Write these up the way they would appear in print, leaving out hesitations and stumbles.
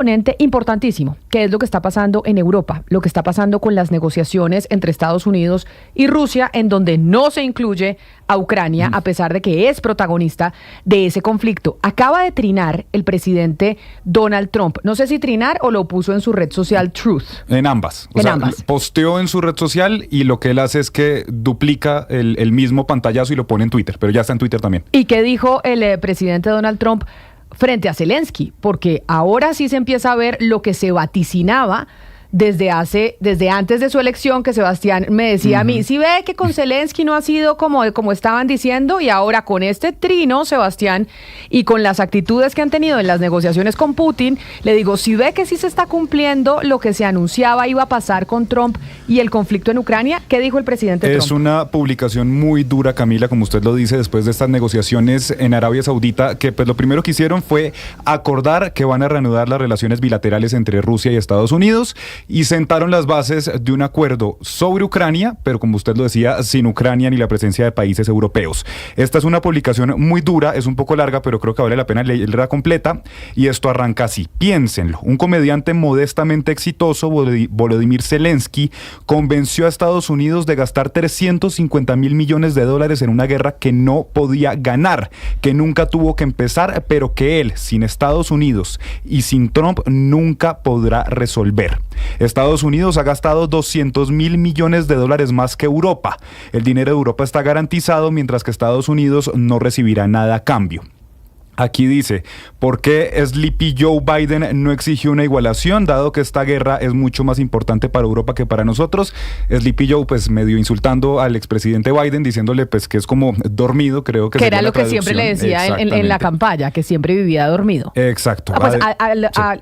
componente importantísimo, que es lo que está pasando en Europa, lo que está pasando con las negociaciones entre Estados Unidos y Rusia, en donde no se incluye a Ucrania, a pesar de que es protagonista de ese conflicto. Acaba de trinar el presidente Donald Trump. No sé si trinar o lo puso en su red social Truth. En ambas. Ambas. Posteó en su red social y lo que él hace es que duplica el mismo pantallazo y lo pone en Twitter, pero ya está en Twitter también. ¿Y qué dijo el presidente Donald Trump frente a Zelensky? Porque ahora sí se empieza a ver lo que se vaticinaba desde antes de su elección, que Sebastián me decía a mí, si ve que con Zelensky no ha sido como estaban diciendo, y ahora con este trino, Sebastián, y con las actitudes que han tenido en las negociaciones con Putin, le digo, si ve que sí se está cumpliendo lo que se anunciaba iba a pasar con Trump y el conflicto en Ucrania, ¿qué dijo el presidente Trump? Es una publicación muy dura, Camila, como usted lo dice, después de estas negociaciones en Arabia Saudita, que pues lo primero que hicieron fue acordar que van a reanudar las relaciones bilaterales entre Rusia y Estados Unidos, y sentaron las bases de un acuerdo sobre Ucrania, pero como usted lo decía, sin Ucrania ni la presencia de países europeos. Esta es una publicación muy dura, es un poco larga, pero creo que vale la pena leerla completa, y esto arranca así. Piénsenlo, un comediante modestamente exitoso, Volodymyr Zelensky, convenció a Estados Unidos de gastar $350 mil millones en una guerra que no podía ganar, que nunca tuvo que empezar, pero que él, sin Estados Unidos y sin Trump, nunca podrá resolver. Estados Unidos ha gastado $200 mil millones más que Europa. El dinero de Europa está garantizado, mientras que Estados Unidos no recibirá nada a cambio. Aquí dice, ¿por qué Sleepy Joe Biden no exigió una igualación, dado que esta guerra es mucho más importante para Europa que para nosotros? Sleepy Joe, pues medio insultando al expresidente Biden, diciéndole pues que es como dormido, creo que era lo que siempre le decía en la campaña, que siempre vivía dormido. Exacto. Pues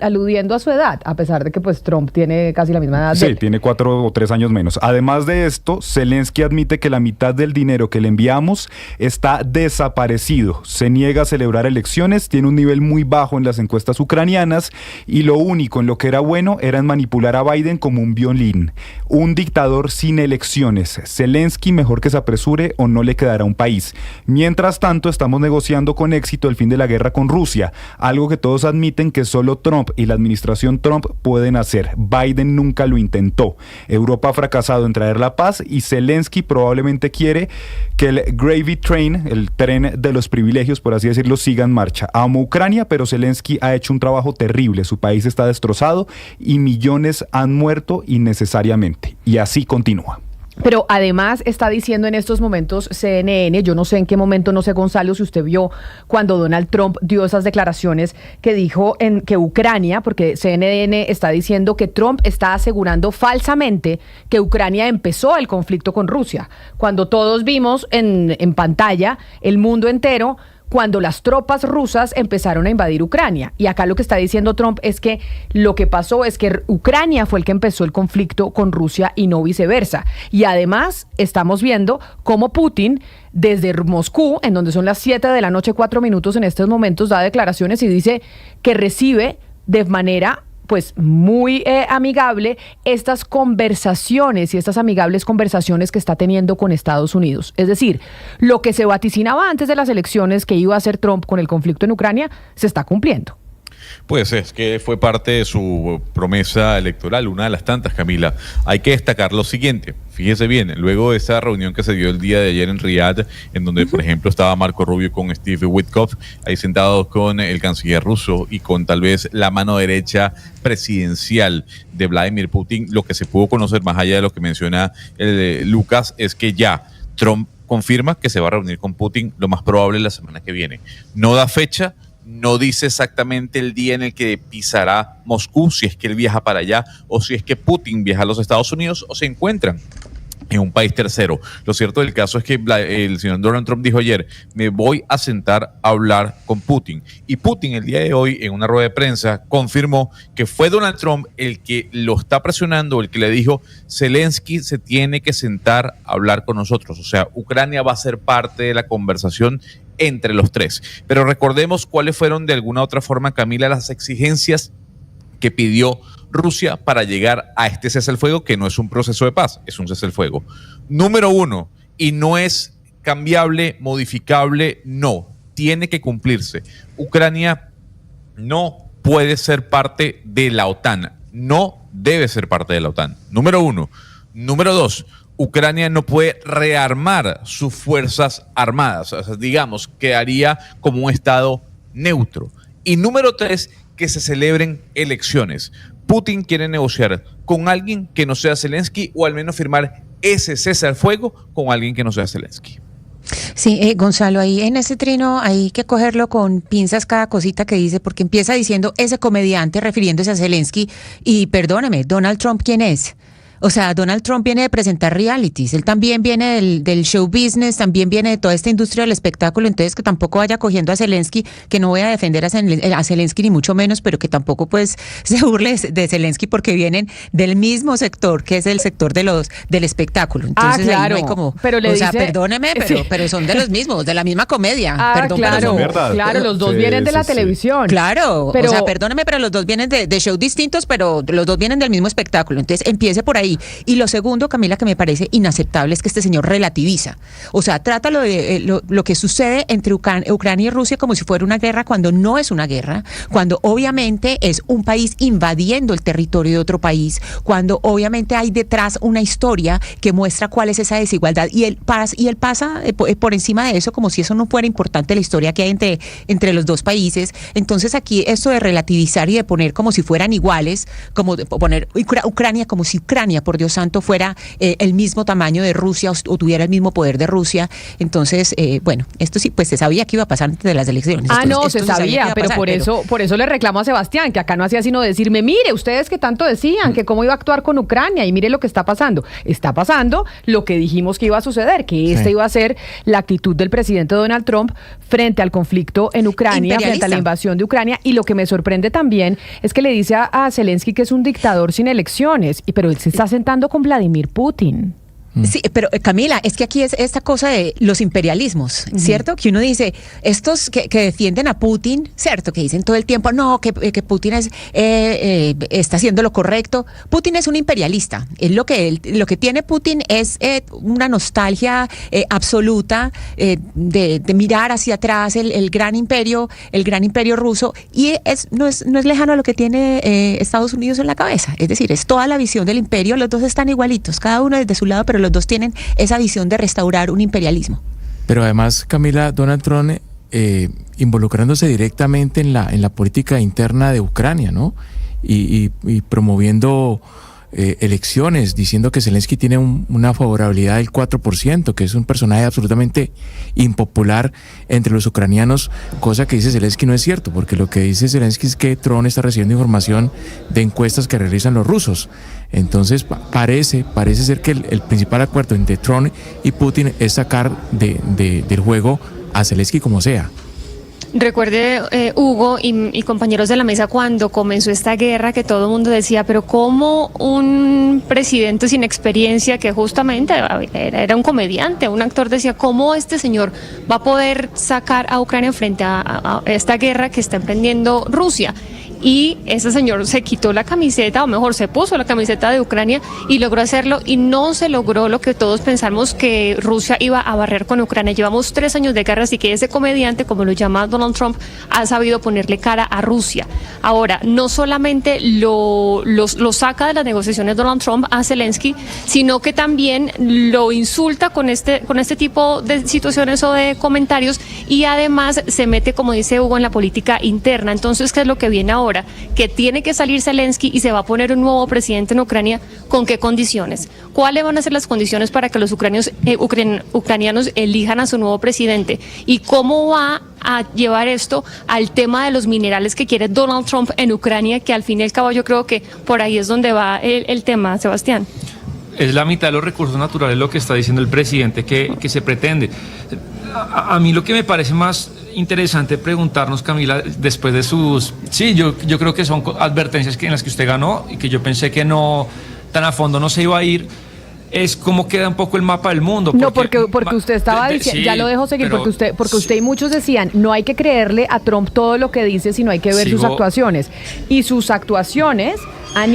aludiendo a su edad, a pesar de que pues Trump tiene casi la misma edad. Sí, tiene 4 o 3 años menos. Además de esto, Zelensky admite que la mitad del dinero que le enviamos está desaparecido. Se niega a celebrar elecciones, tiene un nivel muy bajo en las encuestas ucranianas, y lo único en lo que era bueno era en manipular a Biden como un violín. Un dictador sin elecciones. Zelensky, mejor que se apresure o no le quedará un país. Mientras tanto, estamos negociando con éxito el fin de la guerra con Rusia, algo que todos admiten que solo Trump y la administración Trump pueden hacer. Biden nunca lo intentó. Europa ha fracasado en traer la paz, y Zelensky probablemente quiere que el Gravy Train, el tren de los privilegios, por así decirlo, siga en marcha. Amo Ucrania, pero Zelensky ha hecho un trabajo terrible. Su país está destrozado y millones han muerto innecesariamente. Y así continúa. Pero además está diciendo en estos momentos CNN, yo no sé en qué momento, no sé Gonzalo, si usted vio cuando Donald Trump dio esas declaraciones que dijo que Ucrania, porque CNN está diciendo que Trump está asegurando falsamente que Ucrania empezó el conflicto con Rusia, cuando todos vimos en pantalla, el mundo entero, cuando las tropas rusas empezaron a invadir Ucrania. Y acá lo que está diciendo Trump es que lo que pasó es que Ucrania fue el que empezó el conflicto con Rusia y no viceversa. Y además estamos viendo cómo Putin, desde Moscú, en donde son las 7 de la noche, 4 minutos en estos momentos, da declaraciones y dice que recibe de manera pues muy amigable estas conversaciones y estas amigables conversaciones que está teniendo con Estados Unidos. Es decir, lo que se vaticinaba antes de las elecciones que iba a hacer Trump con el conflicto en Ucrania se está cumpliendo. Pues es que fue parte de su promesa electoral, una de las tantas, Camila. Hay que destacar lo siguiente, fíjese bien, luego de esa reunión que se dio el día de ayer en Riyadh, en donde, por ejemplo, estaba Marco Rubio con Steve Witkoff, ahí sentados con el canciller ruso y con tal vez la mano derecha presidencial de Vladimir Putin, lo que se pudo conocer, más allá de lo que menciona Lucas, es que ya Trump confirma que se va a reunir con Putin lo más probable la semana que viene. No da fecha, no dice exactamente el día en el que pisará Moscú, si es que él viaja para allá o si es que Putin viaja a los Estados Unidos o se encuentran en un país tercero. Lo cierto del caso es que el señor Donald Trump dijo ayer, me voy a sentar a hablar con Putin. Y Putin el día de hoy, en una rueda de prensa, confirmó que fue Donald Trump el que lo está presionando, el que le dijo, Zelensky se tiene que sentar a hablar con nosotros. O sea, Ucrania va a ser parte de la conversación entre los tres. Pero recordemos cuáles fueron de alguna u otra forma, Camila, las exigencias que pidió Rusia para llegar a este cese al fuego, que no es un proceso de paz, es un cese al fuego. Número 1, y no es cambiable, modificable, no, tiene que cumplirse. Ucrania no puede ser parte de la OTAN. No debe ser parte de la OTAN. Número 1. Número 2. Ucrania no puede rearmar sus fuerzas armadas. O sea, digamos, quedaría como un estado neutro. Y número 3, que se celebren elecciones. Putin quiere negociar con alguien que no sea Zelensky o al menos firmar ese cese al fuego con alguien que no sea Zelensky. Sí, Gonzalo, ahí en ese trino hay que cogerlo con pinzas cada cosita que dice, porque empieza diciendo ese comediante refiriéndose a Zelensky y perdóneme, Donald Trump, ¿quién es? O sea, Donald Trump viene de presentar realities, él también viene del show business, también viene de toda esta industria del espectáculo, entonces que tampoco vaya cogiendo a Zelensky, que no voy a defender a Zelensky ni mucho menos, pero que tampoco pues se burle de Zelensky porque vienen del mismo sector, que es el sector del espectáculo. Entonces claro, ahí no hay como, pero le dice, perdóneme, pero son de los mismos, de la misma comedia. Perdón, claro, pero claro, los dos vienen de la televisión. Claro, pero, o sea, perdóneme, pero los dos vienen de shows distintos, pero los dos vienen del mismo espectáculo. Entonces empiece por ahí. Y lo segundo, Camila, que me parece inaceptable es que este señor relativiza. O sea, trata lo que sucede entre Ucrania y Rusia como si fuera una guerra cuando no es una guerra, cuando obviamente es un país invadiendo el territorio de otro país, cuando obviamente hay detrás una historia que muestra cuál es esa desigualdad. Y él pasa por encima de eso como si eso no fuera importante la historia que hay entre los dos países. Entonces aquí esto de relativizar y de poner como si fueran iguales, como de poner Ucrania como si Ucrania, por Dios santo, fuera el mismo tamaño de Rusia o tuviera el mismo poder de Rusia. Entonces, bueno, esto sí, pues se sabía que iba a pasar antes de las elecciones. Se sabía, pero por eso le reclamo a Sebastián, que acá no hacía sino decirme, mire, ustedes que tanto decían, que cómo iba a actuar con Ucrania, y mire lo que está pasando. Está pasando lo que dijimos que iba a suceder, que esta iba a ser la actitud del presidente Donald Trump frente al conflicto en Ucrania, frente a la invasión de Ucrania, y lo que me sorprende también es que le dice a Zelensky que es un dictador sin elecciones, pero él se está sentando con Vladimir Putin. Sí, pero Camila, es que aquí es esta cosa de los imperialismos, ¿cierto? Que uno dice, estos que defienden a Putin, ¿cierto? Que dicen todo el tiempo, no, que Putin está haciendo lo correcto. Putin es un imperialista. Lo que tiene Putin es una nostalgia absoluta de mirar hacia atrás el gran imperio ruso, y no es lejano a lo que tiene Estados Unidos en la cabeza. Es decir, es toda la visión del imperio, los dos están igualitos, cada uno desde su lado, pero los dos tienen esa visión de restaurar un imperialismo. Pero además, Camila, Donald Trump involucrándose directamente en la política interna de Ucrania, ¿no? Y promoviendo elecciones, diciendo que Zelensky tiene una favorabilidad del 4%, que es un personaje absolutamente impopular entre los ucranianos, cosa que dice Zelensky no es cierto, porque lo que dice Zelensky es que Trump está recibiendo información de encuestas que realizan los rusos. Entonces parece ser que el principal acuerdo entre Trump y Putin es sacar del juego a Zelensky como sea. Recuerde, Hugo y compañeros de la mesa, cuando comenzó esta guerra, que todo el mundo decía, pero ¿cómo un presidente sin experiencia, que justamente era un comediante, un actor, decía, cómo este señor va a poder sacar a Ucrania frente a esta guerra que está emprendiendo Rusia? Y ese señor se quitó la camiseta, o mejor, se puso la camiseta de Ucrania y logró hacerlo, y no se logró lo que todos pensamos, que Rusia iba a barrer con Ucrania. Llevamos 3 años de guerra, así que ese comediante, como lo llama Donald Trump, ha sabido ponerle cara a Rusia. Ahora, no solamente lo saca de las negociaciones Donald Trump a Zelensky, sino que también lo insulta con este tipo de situaciones o de comentarios, y además se mete, como dice Hugo, en la política interna. Entonces, ¿qué es lo que viene ahora? Que tiene que salir Zelensky y se va a poner un nuevo presidente en Ucrania. ¿Con qué condiciones? ¿Cuáles van a ser las condiciones para que los ucranianos elijan a su nuevo presidente? ¿Y cómo va a llevar esto al tema de los minerales que quiere Donald Trump en Ucrania? Que al fin y al cabo yo creo que por ahí es donde va el tema, Sebastián. Es la mitad de los recursos naturales lo que está diciendo el presidente que se pretende. A mí lo que me parece más interesante preguntarnos, Camila, después de sus... Sí, yo creo que son advertencias en las que usted ganó y que yo pensé que no tan a fondo no se iba a ir, es cómo queda un poco el mapa del mundo. No, porque usted estaba diciendo, sí, ya lo dejo seguir, porque usted y muchos decían, no hay que creerle a Trump todo lo que dice, sino hay que ver sus actuaciones. Y sus actuaciones han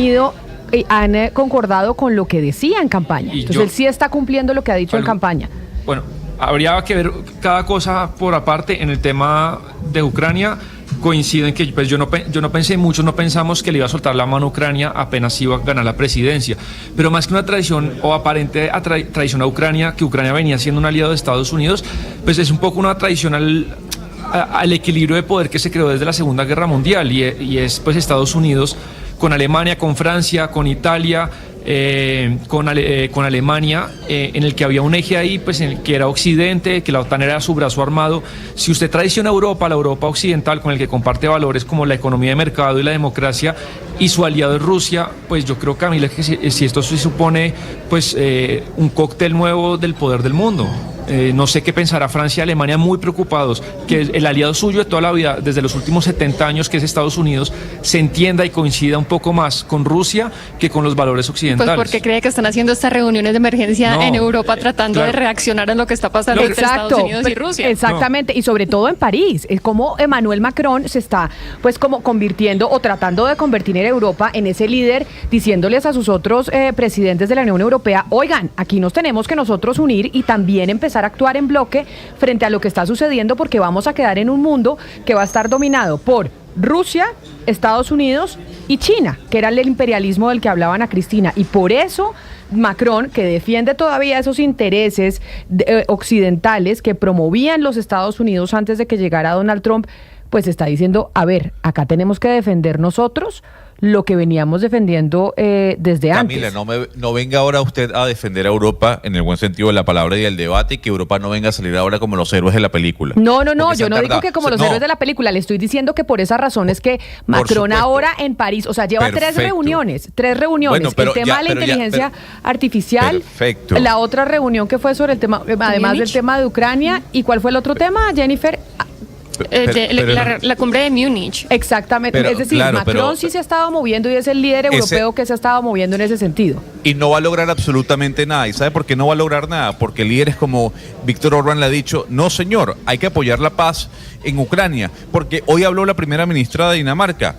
concordado con lo que decía en campaña. Entonces él sí está cumpliendo lo que ha dicho en campaña. Bueno, habría que ver cada cosa por aparte. En el tema de Ucrania coinciden que pues yo no pensé, muchos no pensamos que le iba a soltar la mano a Ucrania apenas iba a ganar la presidencia, pero más que una traición o aparente traición a Ucrania, que Ucrania venía siendo un aliado de Estados Unidos, pues es un poco una traición al equilibrio de poder que se creó desde la Segunda Guerra Mundial, y es pues Estados Unidos con Alemania, con Francia, con Italia, con Alemania, en el que había un eje ahí, pues en el que era Occidente, que la OTAN era su brazo armado. Si usted traiciona a Europa, la Europa occidental, con el que comparte valores como la economía de mercado y la democracia, y su aliado es Rusia, pues yo creo, Camila, que si esto se supone pues un cóctel nuevo del poder del mundo. No sé qué pensará Francia y Alemania, muy preocupados que el aliado suyo de toda la vida, desde los últimos 70 años, que es Estados Unidos, se entienda y coincida un poco más con Rusia que con los valores occidentales. Pues porque cree que están haciendo estas reuniones de emergencia en Europa tratando de reaccionar a lo que está pasando entre Estados Unidos y Rusia. Exactamente, y sobre todo en París. Es como Emmanuel Macron se está pues como convirtiendo o tratando de convertir en Europa en ese líder, diciéndoles a sus otros presidentes de la Unión Europea, oigan, aquí nos tenemos que nosotros unir y también empezar a actuar en bloque frente a lo que está sucediendo, porque vamos a quedar en un mundo que va a estar dominado por Rusia, Estados Unidos y China, que era el imperialismo del que hablaba Ana Cristina, y por eso Macron, que defiende todavía esos intereses occidentales que promovían los Estados Unidos antes de que llegara Donald Trump, pues está diciendo, a ver, acá tenemos que defender nosotros lo que veníamos defendiendo desde antes. Camila, no venga ahora usted a defender a Europa en el buen sentido de la palabra y del debate, y que Europa no venga a salir ahora como los héroes de la película. No, yo no digo que como los héroes de la película, le estoy diciendo que por esa razón es que Macron ahora en París, o sea, lleva tres reuniones. Bueno, el tema de la inteligencia artificial, la otra reunión que fue sobre el tema, además del tema de Ucrania, ¿y cuál fue el otro tema, Jennifer? La cumbre de Múnich. Exactamente, es decir, Macron sí se ha estado moviendo y es el líder europeo que se ha estado moviendo en ese sentido. Y no va a lograr absolutamente nada. ¿Y sabe por qué no va a lograr nada? Porque líderes como Víctor Orbán le ha dicho, no señor, hay que apoyar la paz en Ucrania. Porque hoy habló la primera ministra de Dinamarca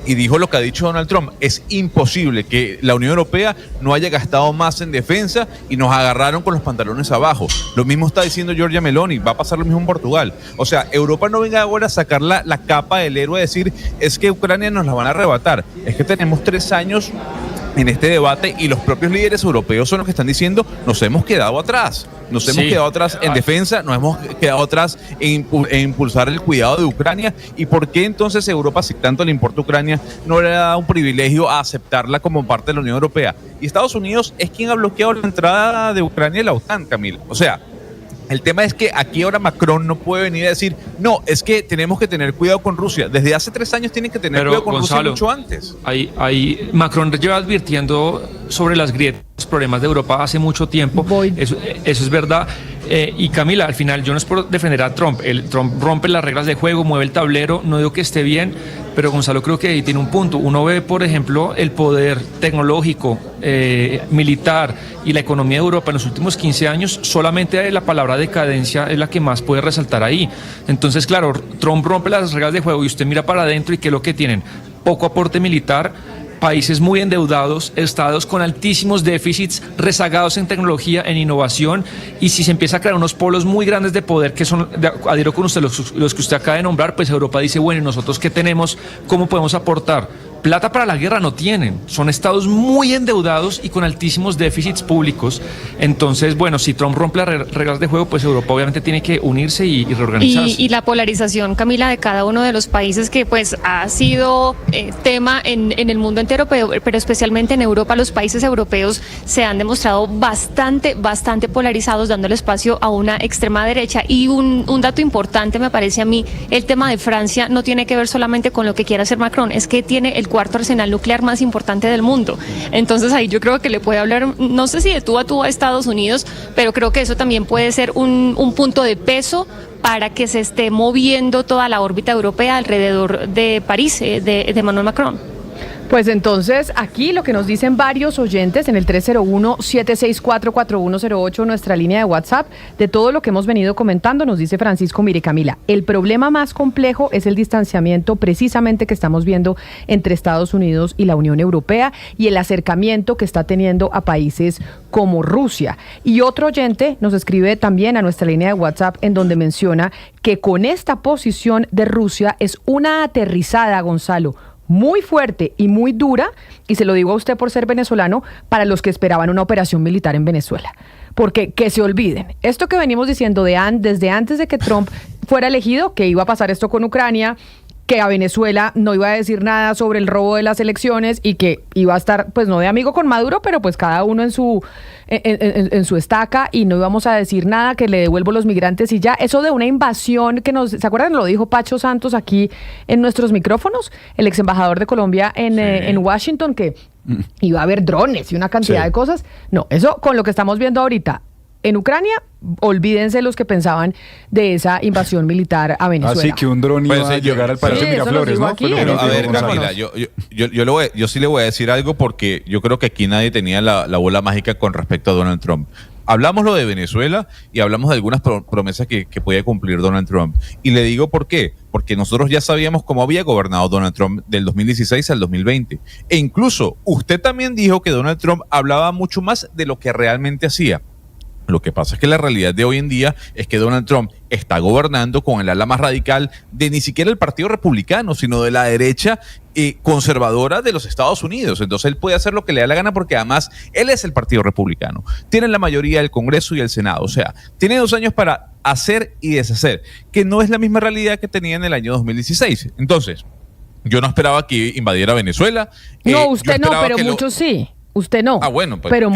y dijo lo que ha dicho Donald Trump. Es imposible que la Unión Europea no haya gastado más en defensa y nos agarraron con los pantalones abajo. Lo mismo está diciendo Giorgia Meloni, va a pasar lo mismo en Portugal. O sea, Europa no venga ahora a sacar la capa del héroe, a decir, es que Ucrania nos la van a arrebatar. Es que tenemos 3 años en este debate y los propios líderes europeos son los que están diciendo, nos hemos quedado atrás. Nos hemos quedado atrás en defensa, nos hemos quedado atrás en impulsar el cuidado de Ucrania. ¿Y por qué entonces Europa, si tanto le importa Ucrania, no le ha dado un privilegio a aceptarla como parte de la Unión Europea? Y Estados Unidos es quien ha bloqueado la entrada de Ucrania a la OTAN, Camila. O sea, el tema es que aquí ahora Macron no puede venir a decir, no, es que tenemos que tener cuidado con Rusia. Desde hace 3 años tienen que tener cuidado con Gonzalo, Rusia mucho antes. Macron lleva advirtiendo sobre las grietas, los problemas de Europa hace mucho tiempo. Eso es verdad. Y Camila, al final yo no es por defender a Trump. Trump rompe las reglas de juego, mueve el tablero, no digo que esté bien, pero Gonzalo creo que ahí tiene un punto. Uno ve, por ejemplo, el poder tecnológico, militar y la economía de Europa en los últimos 15 años, solamente la palabra decadencia es la que más puede resaltar ahí. Entonces, claro, Trump rompe las reglas de juego y usted mira para adentro y ¿qué es lo que tienen? Poco aporte militar, países muy endeudados, estados con altísimos déficits, rezagados en tecnología, en innovación, y si se empieza a crear unos polos muy grandes de poder que son, adhiero con usted, los que usted acaba de nombrar, pues Europa dice, bueno, ¿y nosotros qué tenemos? ¿Cómo podemos aportar? Plata para la guerra no tienen, son estados muy endeudados y con altísimos déficits públicos. Entonces, bueno, si Trump rompe las reglas de juego, pues Europa obviamente tiene que unirse y reorganizarse. Y la polarización, Camila, de cada uno de los países que pues ha sido tema en el mundo entero, pero especialmente en Europa, los países europeos se han demostrado bastante polarizados, dándole espacio a una extrema derecha. Y un dato importante me parece a mí, el tema de Francia no tiene que ver solamente con lo que quiera hacer Macron, es que tiene el 4º arsenal nuclear más importante del mundo. Entonces ahí yo creo que le puede hablar, no sé si de tú a tú a Estados Unidos, pero creo que eso también puede ser un punto de peso para que se esté moviendo toda la órbita europea alrededor de París, de Emmanuel Macron. Pues entonces, aquí lo que nos dicen varios oyentes en el 301-764-4108, nuestra línea de WhatsApp, de todo lo que hemos venido comentando, nos dice Francisco, mire Camila, el problema más complejo es el distanciamiento precisamente que estamos viendo entre Estados Unidos y la Unión Europea y el acercamiento que está teniendo a países como Rusia. Y otro oyente nos escribe también a nuestra línea de WhatsApp en donde menciona que con esta posición de Rusia es una aterrizada, Gonzalo, muy fuerte y muy dura, y se lo digo a usted por ser venezolano, para los que esperaban una operación militar en Venezuela. Porque que se olviden, esto que venimos diciendo desde antes de que Trump fuera elegido, que iba a pasar esto con Ucrania, que a Venezuela no iba a decir nada sobre el robo de las elecciones y que iba a estar, pues no de amigo con Maduro, pero pues cada uno en su estaca, y no íbamos a decir nada, que le devuelvo los migrantes y ya. Eso de una invasión que ¿se acuerdan? Lo dijo Pacho Santos aquí en nuestros micrófonos, el ex embajador de Colombia en Washington, que iba a haber drones y una cantidad de cosas. No, eso con lo que estamos viendo ahorita en Ucrania, olvídense los que pensaban de esa invasión militar a Venezuela. Así que un dron iba a llegar al Palacio Miraflores, ¿no? Aquí, pero a ver, Camila, yo sí le voy a decir algo, porque yo creo que aquí nadie tenía la bola mágica con respecto a Donald Trump. Hablamos lo de Venezuela y hablamos de algunas promesas que podía cumplir Donald Trump. Y le digo por qué. Porque nosotros ya sabíamos cómo había gobernado Donald Trump del 2016 al 2020. E incluso usted también dijo que Donald Trump hablaba mucho más de lo que realmente hacía. Lo que pasa es que la realidad de hoy en día es que Donald Trump está gobernando con el ala más radical de ni siquiera el Partido Republicano, sino de la derecha conservadora de los Estados Unidos. Entonces él puede hacer lo que le da la gana, porque además él es el Partido Republicano. Tiene la mayoría del Congreso y el Senado. O sea, tiene 2 años para hacer y deshacer, que no es la misma realidad que tenía en el año 2016. Entonces, yo no esperaba que invadiera Venezuela. No, usted no, pero muchos sí. Usted no, bueno, pues pero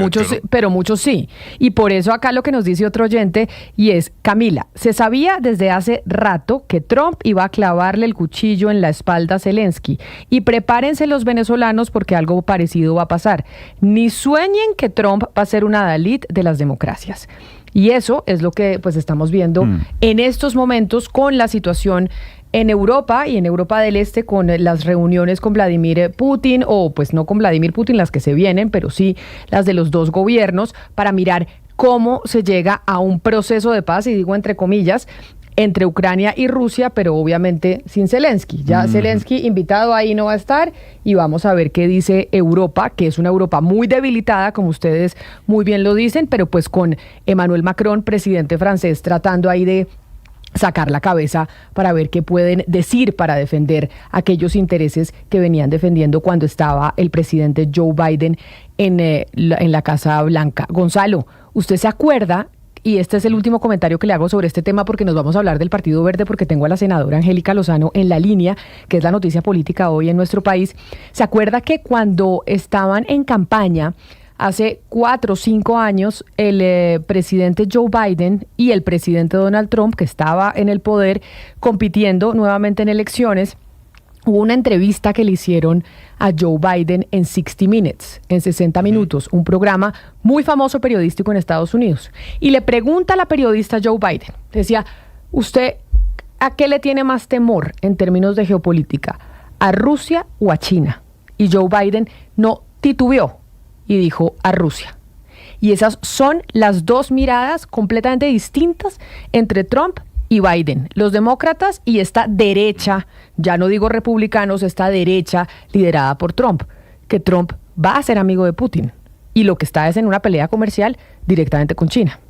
muchos sí. Y por eso acá lo que nos dice otro oyente, y es, Camila, se sabía desde hace rato que Trump iba a clavarle el cuchillo en la espalda a Zelensky. Y prepárense los venezolanos, porque algo parecido va a pasar. Ni sueñen que Trump va a ser una Dalit de las democracias. Y eso es lo que pues estamos viendo en estos momentos con la situación en Europa y en Europa del Este, con las reuniones con Vladimir Putin, o pues no con Vladimir Putin las que se vienen, pero sí las de los dos gobiernos, para mirar cómo se llega a un proceso de paz, y digo entre comillas, entre Ucrania y Rusia, pero obviamente sin Zelensky. Ya Zelensky invitado ahí no va a estar, y vamos a ver qué dice Europa, que es una Europa muy debilitada, como ustedes muy bien lo dicen, pero pues con Emmanuel Macron, presidente francés, tratando ahí de sacar la cabeza para ver qué pueden decir para defender aquellos intereses que venían defendiendo cuando estaba el presidente Joe Biden en la Casa Blanca. Gonzalo, ¿usted se acuerda? Y este es el último comentario que le hago sobre este tema, porque nos vamos a hablar del Partido Verde, porque tengo a la senadora Angélica Lozano en la línea, que es la noticia política hoy en nuestro país. ¿Se acuerda que cuando estaban en campaña hace 4 o 5 años, el presidente Joe Biden y el presidente Donald Trump, que estaba en el poder compitiendo nuevamente en elecciones, hubo una entrevista que le hicieron a Joe Biden en 60 Minutes, en 60 minutos, un programa muy famoso periodístico en Estados Unidos? Y le pregunta a la periodista Joe Biden, decía, ¿usted a qué le tiene más temor en términos de geopolítica? ¿A Rusia o a China? Y Joe Biden no titubeó y dijo a Rusia. Y esas son las dos miradas completamente distintas entre Trump y Biden. Los demócratas y esta derecha, ya no digo republicanos, esta derecha liderada por Trump, que Trump va a ser amigo de Putin. Y lo que está es en una pelea comercial directamente con China.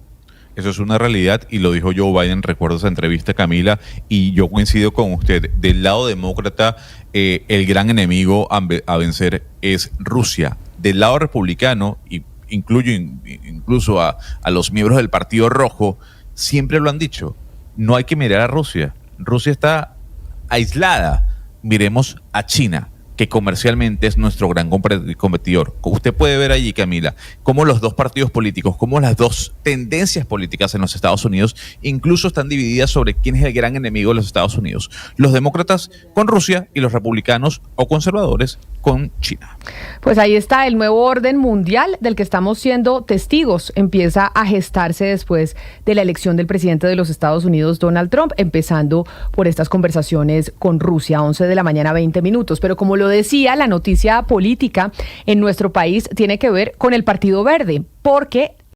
Eso es una realidad, y lo dijo Joe Biden. Recuerdo esa entrevista, Camila, y yo coincido con usted. Del lado demócrata, el gran enemigo a vencer es Rusia. Del lado republicano, y incluso a los miembros del Partido Rojo, siempre lo han dicho, no hay que mirar a Rusia. Rusia está aislada. Miremos a China, que comercialmente es nuestro gran competidor. Usted puede ver allí, Camila, cómo los dos partidos políticos, cómo las dos tendencias políticas en los Estados Unidos incluso están divididas sobre quién es el gran enemigo de los Estados Unidos. Los demócratas con Rusia y los republicanos o conservadores con China. Pues ahí está el nuevo orden mundial del que estamos siendo testigos. Empieza a gestarse después de la elección del presidente de los Estados Unidos, Donald Trump, empezando por estas conversaciones con Rusia, 11 de la mañana, 20 minutos. Pero como lo decía, la noticia política en nuestro país tiene que ver con el Partido Verde, porque